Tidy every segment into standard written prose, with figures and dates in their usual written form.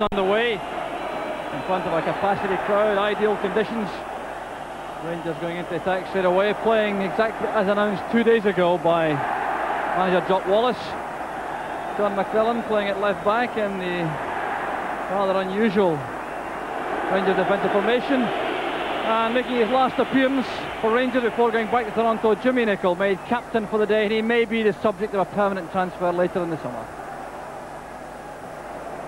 underway in front of a capacity crowd, ideal conditions. Rangers going into attack straight away, playing exactly as announced 2 days ago by manager Jock Wallace. John McClellan playing at left back in the rather unusual Rangers defensive formation, and making his last appearance for Rangers before going back to Toronto, Jimmy Nicholl, made captain for the day, and he may be the subject of a permanent transfer later in the summer.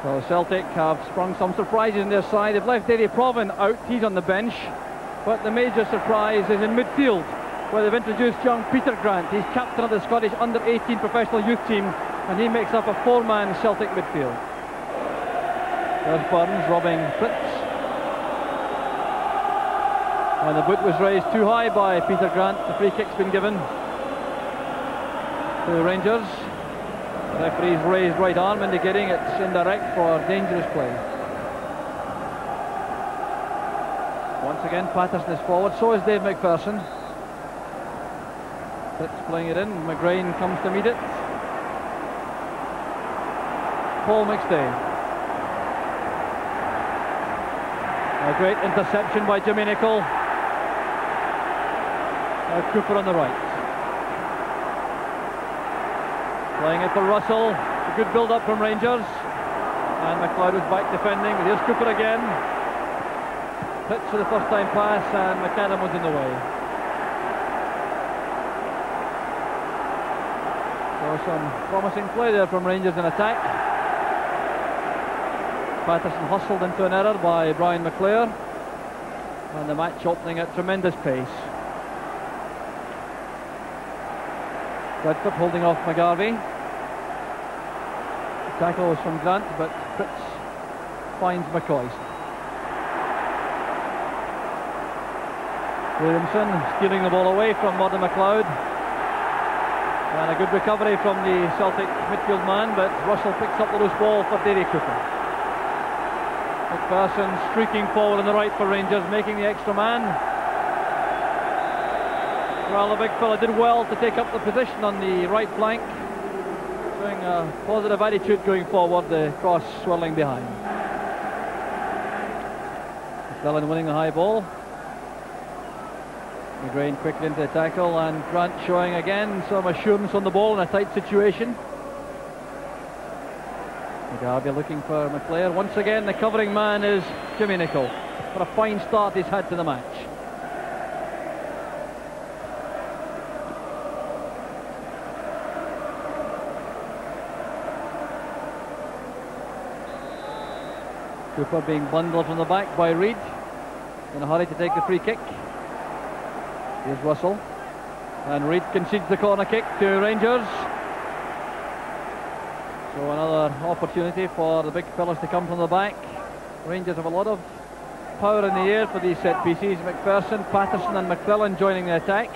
So Celtic have sprung some surprises in their side. They've left Davy Provan out, he's on the bench, but the major surprise is in midfield, where they've introduced young Peter Grant. He's captain of the Scottish under-18 professional youth team, and he makes up a four-man Celtic midfield. There's Burns robbing Fritz, and the boot was raised too high by Peter Grant. The free kick's been given to the Rangers. The referee's raised right arm indicating it's indirect for dangerous play. Once again Patterson is forward, so is Dave McPherson. Fritz playing it in, McGrain comes to meet it. Paul McStay. A great interception by Jimmy Nicholl. Cooper on the right. Playing it for Russell. A good build-up from Rangers. And McLeod was back defending. Here's Cooper again. Pitch for the first time pass, and McAdam was in the way. So some promising play there from Rangers in attack. Patterson hustled into an error by Brian McClare, and the match opening at tremendous pace. Redford holding off McGarvey. The tackle was from Grant, but Fritz finds McCoy. Williamson steering the ball away from Murdo McLeod, and a good recovery from the Celtic midfield man, but Russell picks up the loose ball for Davy Cooper. McPherson streaking forward on the right for Rangers, making the extra man. Well, the big fella did well to take up the position on the right flank, showing a positive attitude going forward, the cross swirling behind. McClellan winning the high ball. McGrain quickly into the tackle, and Grant showing again some assurance on the ball in a tight situation. McGarvey looking for McClare. Once again the covering man is Jimmy Nicholl. What a fine start he's had to the match. Cooper being bundled from the back by Reid, in a hurry to take the free kick. Here's Russell, and Reid concedes the corner kick to Rangers. So another opportunity for the big fellas to come from the back. Rangers have a lot of power in the air for these set pieces. McPherson, Patterson and McClellan joining the attack.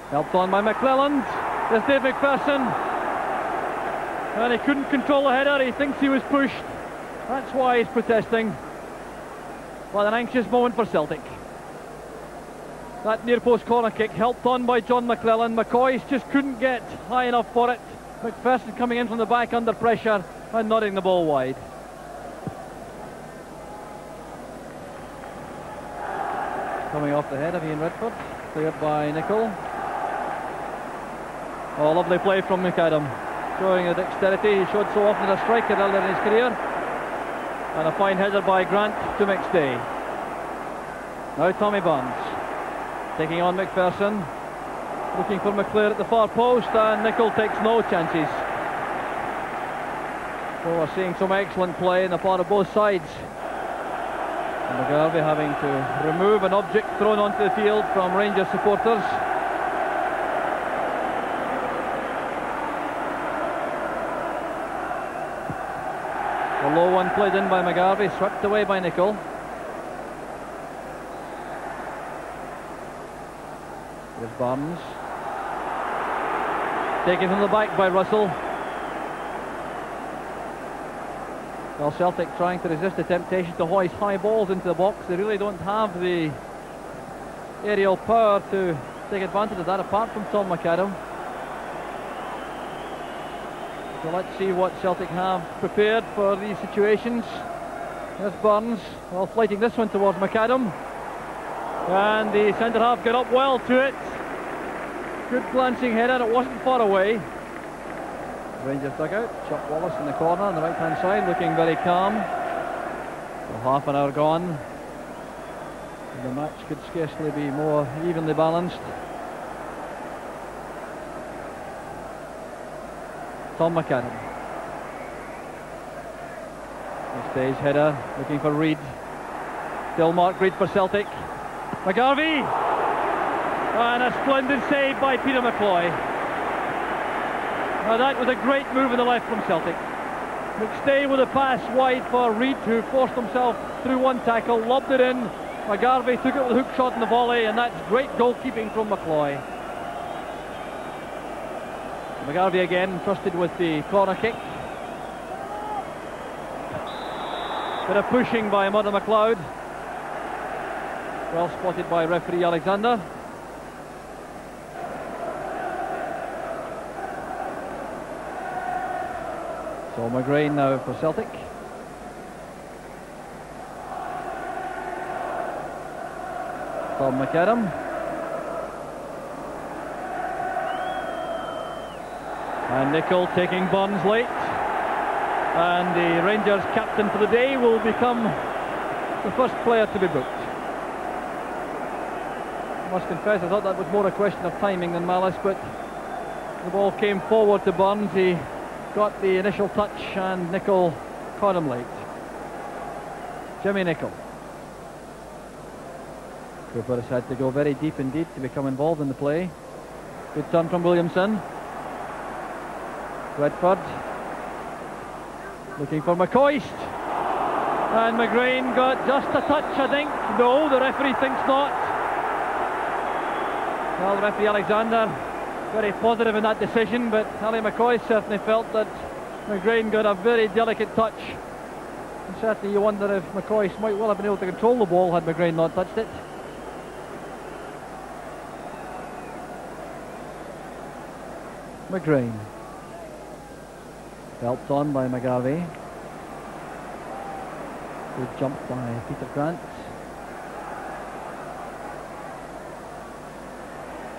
Helped on by McClellan. There's Dave McPherson, and he couldn't control the header. He thinks he was pushed. That's why he's protesting. Well, an anxious moment for Celtic. That near post corner kick helped on by John McClellan. McCoy just couldn't get high enough for it. McPherson coming in from the back under pressure and nodding the ball wide. Coming off the head of Ian Redford, cleared by Nicholl. Oh, lovely play from McAdam, showing the dexterity he showed so often as a striker earlier in his career. And a fine header by Grant to McStay. Now Tommy Burns taking on McPherson, looking for McClare at the far post, and Nicholl takes no chances. So we're seeing some excellent play on the part of both sides. And McGarvey having to remove an object thrown onto the field from Rangers supporters. The low one played in by McGarvey, swept away by Nicholl. There's Burns. Taken from the back by Russell. Well, Celtic trying to resist the temptation to hoist high balls into the box. They really don't have the aerial power to take advantage of that, apart from Tom McAdam. So let's see what Celtic have prepared for these situations. There's Burns, well, flighting this one towards McAdam. And the centre-half got up well to it. Good glancing header, it wasn't far away. Rangers dugout, Chuck Wallace in the corner on the right-hand side, looking very calm. So half an hour gone. The match could scarcely be more evenly balanced. Tom McAdam. Stage header, looking for Reid. Still Mark Reid for Celtic. McGarvey! And a splendid save by Peter McCloy. Now that was a great move in the left from Celtic. McStay with a pass wide for Reid, who forced himself through one tackle, lobbed it in. McGarvey took it with a hook shot in the volley, and that's great goalkeeping from McCloy. McGarvey again trusted with the corner kick. Bit of pushing by Murdo MacLeod. Well spotted by referee Alexander. So McGrain now for Celtic. Tom McAdam. And Nicol taking Burns late. And the Rangers captain for the day will become the first player to be booked. I must confess I thought that was more a question of timing than malice, but the ball came forward to Burns. He got the initial touch and Nicol caught him late. Jimmy Nicol. Cooper has had to go very deep indeed to become involved in the play. Good turn from Williamson. Redford looking for McCoist, and McGrain got just a touch, I think. No, the referee thinks not. Well, referee Alexander very positive in that decision, but Ali McCoist certainly felt that McGrain got a very delicate touch, and certainly you wonder if McCoist might well have been able to control the ball had McGrain not touched it. McGrain helped on by McGarvey. Good jump by Peter Grant.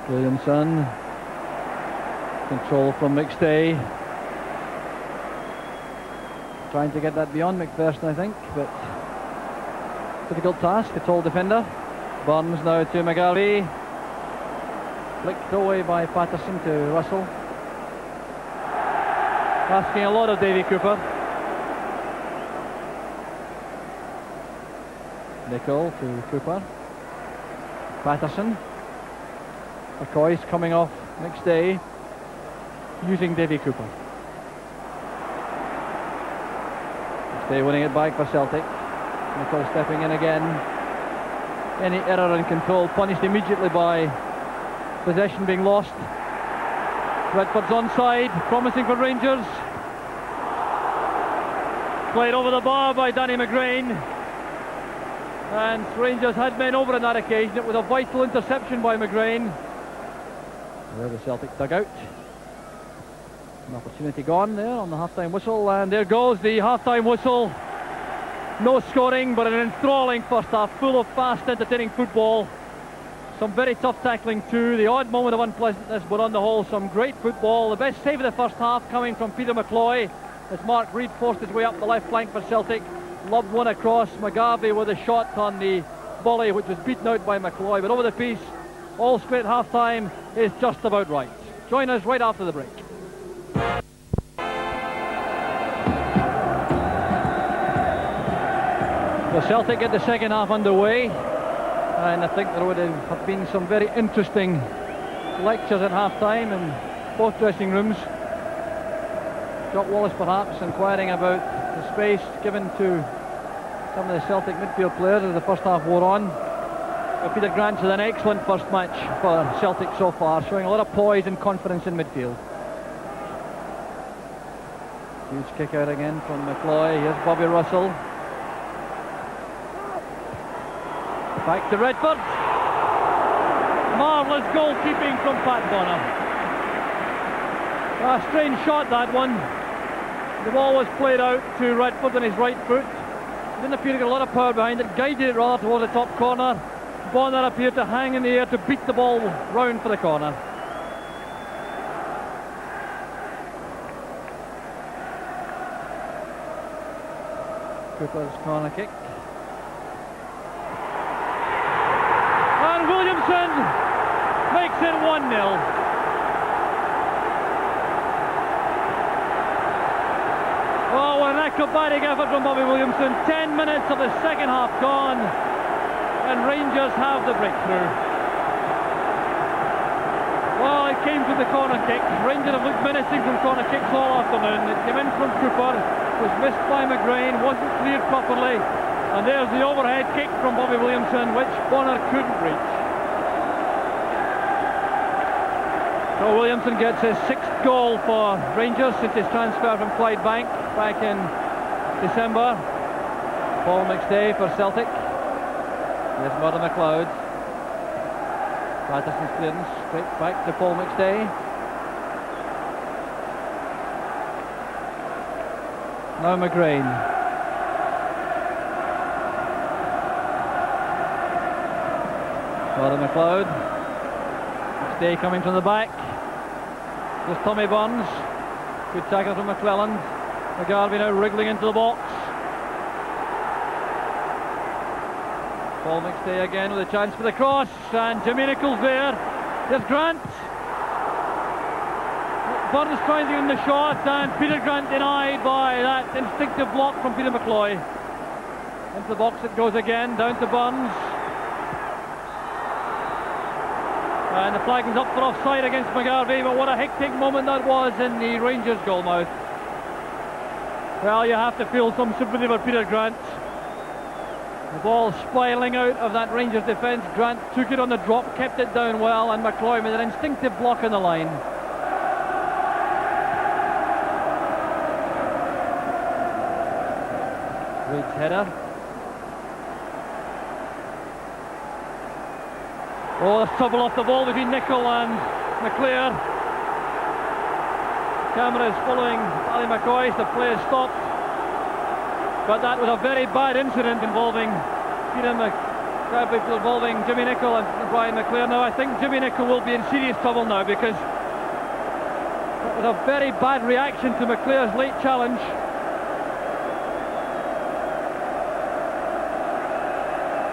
Williamson. Control from McStay. Trying to get that beyond McPherson, I think, but difficult task, a tall defender. Burns now to McGarvey. Flicked away by Patterson to Russell. Asking a lot of Davy Cooper. Nicol to Cooper. Patterson. McCoy's coming off McStay, using Davy Cooper. McStay winning it back for Celtic. Nicol stepping in again. Any error in control punished immediately by possession being lost. Redford's onside, promising for Rangers. Played over the bar by Danny McGrain. And Rangers had men over on that occasion. It was a vital interception by McGrain. There's the Celtic dugout. An opportunity gone there on the half-time whistle, and there goes the half-time whistle. No scoring, but an enthralling first half, full of fast, entertaining football. Some very tough tackling too, the odd moment of unpleasantness, but on the whole some great football. The best save of the first half coming from Peter McCloy as Mark Reid forced his way up the left flank for Celtic. Lobbed one across, McGarvey with a shot on the volley which was beaten out by McCloy, but over the piece, all square at half time is just about right. Join us right after the break. So Celtic get the second half underway, and I think there would have been some very interesting lectures at half-time in both dressing rooms. Jock Wallace perhaps inquiring about the space given to some of the Celtic midfield players as the first half wore on. But Peter Grant had an excellent first match for Celtic so far, showing a lot of poise and confidence in midfield. Huge kick out again from McCloy. Here's Bobby Russell. Back to Redford. Marvellous goalkeeping from Pat Bonner. A strange shot, that one. The ball was played out to Redford on his right foot. Didn't appear to get a lot of power behind it, guided it rather towards the top corner. Bonner appeared to hang in the air to beat the ball round for the corner. Cooper's corner kick. And Williamson makes it 1-0. Oh, what an acrobatic effort from Bobby Williamson. 10 minutes of the second half gone, and Rangers have the breakthrough. Well, it came from the corner kick. Rangers have looked menacing from corner kicks all afternoon. It came in from Cooper, was missed by McGrain, wasn't cleared properly, and there's the overhead kick from Bobby Williamson, which Bonner couldn't reach. So Williamson gets his 6th goal for Rangers since his transfer from Clydebank back in December. Paul McStay for Celtic. Here's Murdo McLeod. Patterson's clearance straight back to Paul McStay. Now McGrain. Murdo McLeod. McStay coming from the back. There's Tommy Burns. Good tackle from McClelland. McGarvey now wriggling into the box. Paul McStay again with a chance for the cross, and Jimmy Nichols there. There's Grant. Burns trying to get in the shot, and Peter Grant denied by that instinctive block from Peter McCloy. Into the box it goes again, down to Burns. And the flag is up for offside against McGarvey, but what a hectic moment that was in the Rangers goalmouth. Well, you have to feel some sympathy for Peter Grant. The ball spiralling out of that Rangers defence. Grant took it on the drop, kept it down well, and McCloy made an instinctive block on the line. Reid's header. Oh, there's trouble off the ball between Nicholl and McClear. The camera is following Ali McCoy. The play is stopped. But that was a very bad incident involving involving Jimmy Nicholl and Brian McClear. Now I think Jimmy Nicholl will be in serious trouble now, because it was a very bad reaction to McClear's late challenge.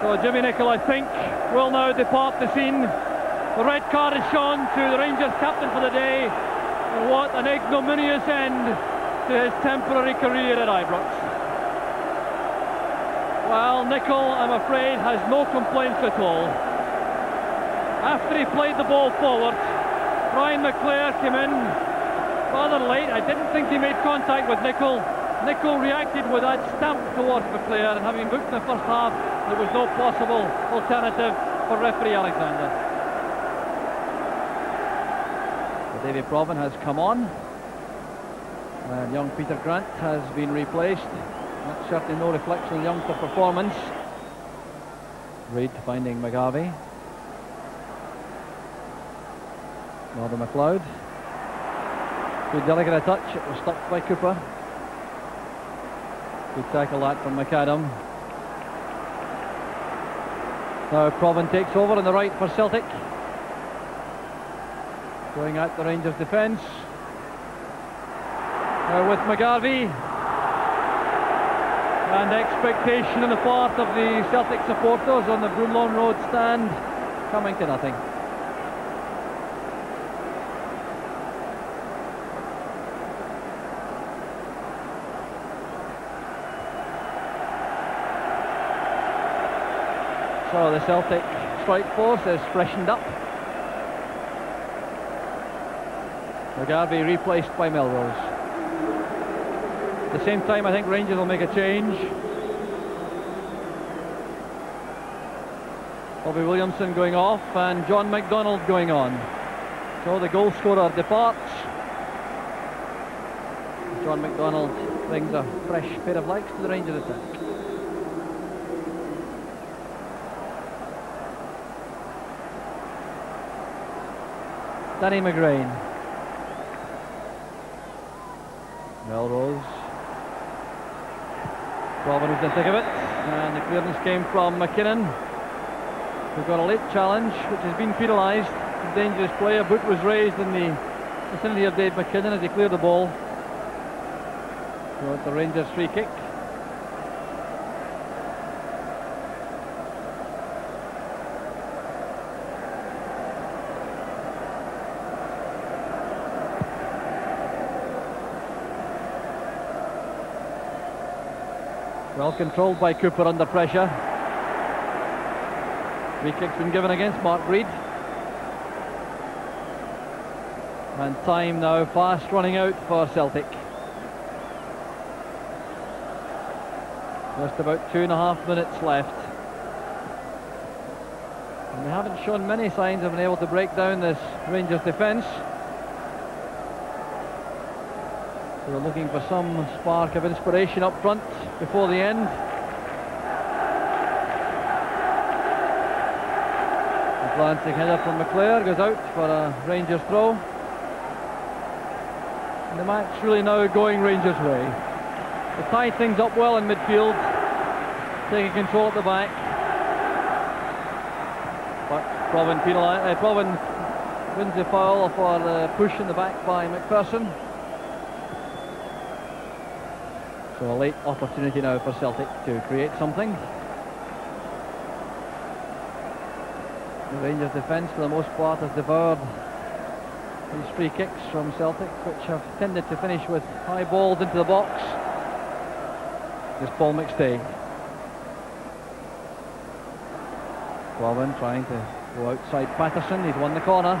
So Jimmy Nicholl, I think, will now depart the scene. The red card is shown to the Rangers captain for the day, and what an ignominious end to his temporary career at Ibrox. Well, Nicholl, I'm afraid, has no complaints at all. After he played the ball forward, Brian McClear came in rather late. I didn't think he made contact with Nicholl. Nicholl reacted with that stamp towards McClear, and having booked in the first half, there was no possible alternative for referee Alexander. So Davy Provan has come on, and young Peter Grant has been replaced. That's certainly no reflection on youngster performance. Reid finding McGarvey. Murdo McLeod. Good delicate a touch, it was stopped by Cooper. Good tackle that from McAdam. Now Provan takes over on the right for Celtic. Going at the Rangers defence. Now with McGarvey. And expectation on the part of the Celtic supporters on the Broomlawn Road stand, coming to nothing. So the Celtic strike force is freshened up. McGarvey replaced by Melrose. At the same time, I think Rangers will make a change. Bobby Williamson going off and John McDonald going on. So the goal scorer departs. John McDonald brings a fresh pair of legs to the Rangers attack. Danny McGrain. Melrose. Robin was in the thick of it, and the clearance came from McKinnon, who got a late challenge, which has been penalised. Dangerous play. A boot was raised in the vicinity of Dave McKinnon as he cleared the ball. So it's a Rangers free kick. Well controlled by Cooper under pressure. Free kick's been given against Mark Reed. And time now fast running out for Celtic. Just about 2.5 minutes left. And they haven't shown many signs of being able to break down this Rangers defence. They're looking for some spark of inspiration up front before the end. The glancing header from McClare goes out for a Rangers throw. And the match really now going Rangers' way. They tie things up well in midfield, taking control at the back. But Provan wins the foul for the push in the back by McPherson. So a late opportunity now for Celtic to create something. The Rangers defence for the most part has devoured these free kicks from Celtic, which have tended to finish with high balls into the box. There's Paul McStay. Robin trying to go outside Patterson. He's won the corner.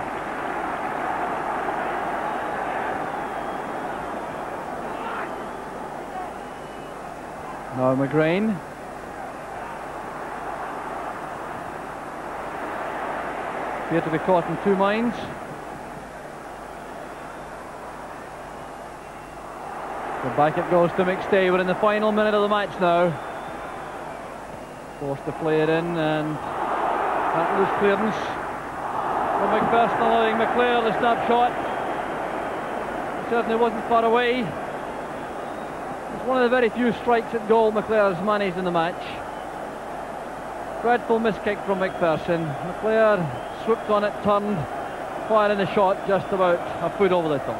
Now McGrain. Appear to be caught in two minds. So back it goes to McStay. We're in the final minute of the match now. Forced to play it in, and that loose clearance from McPherson allowing McClare the snapshot. It certainly wasn't far away. It's one of the very few strikes at goal McClare's managed in the match. Dreadful miskick from McPherson. McClare swooped on it, turned, firing the shot just about a foot over the top.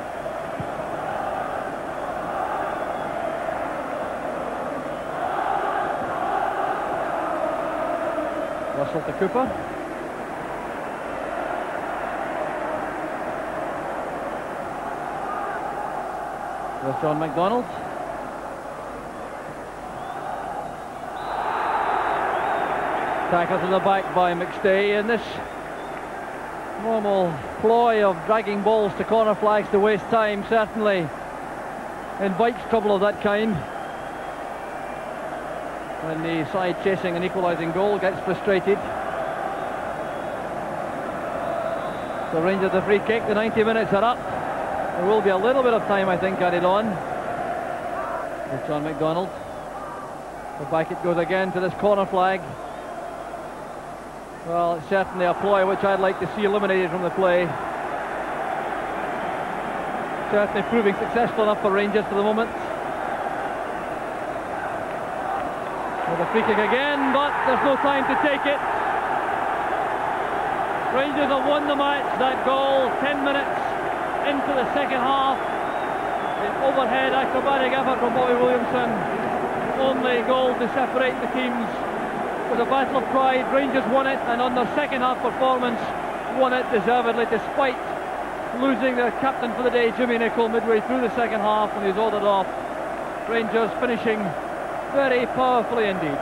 Russell to Cooper. There's John McDonald. Tackled to the back by McStay, and this normal ploy of dragging balls to corner flags to waste time certainly invites trouble of that kind. When the side chasing an equalising goal gets frustrated. So Rangers the free kick, the 90 minutes are up. There will be a little bit of time, I think, added on. With John McDonald. So back it goes again to this corner flag. Well, it's certainly a ploy which I'd like to see eliminated from the play. Certainly proving successful enough for Rangers for the moment. With a free kick again, but there's no time to take it. Rangers have won the match. That goal 10 minutes into the second half. An overhead acrobatic effort from Bobby Williamson. Only goal to separate the teams. It was a battle of pride. Rangers won it, and on their second half performance won it deservedly, despite losing their captain for the day, Jimmy Nicholl, midway through the second half when he was ordered off. Rangers finishing very powerfully indeed.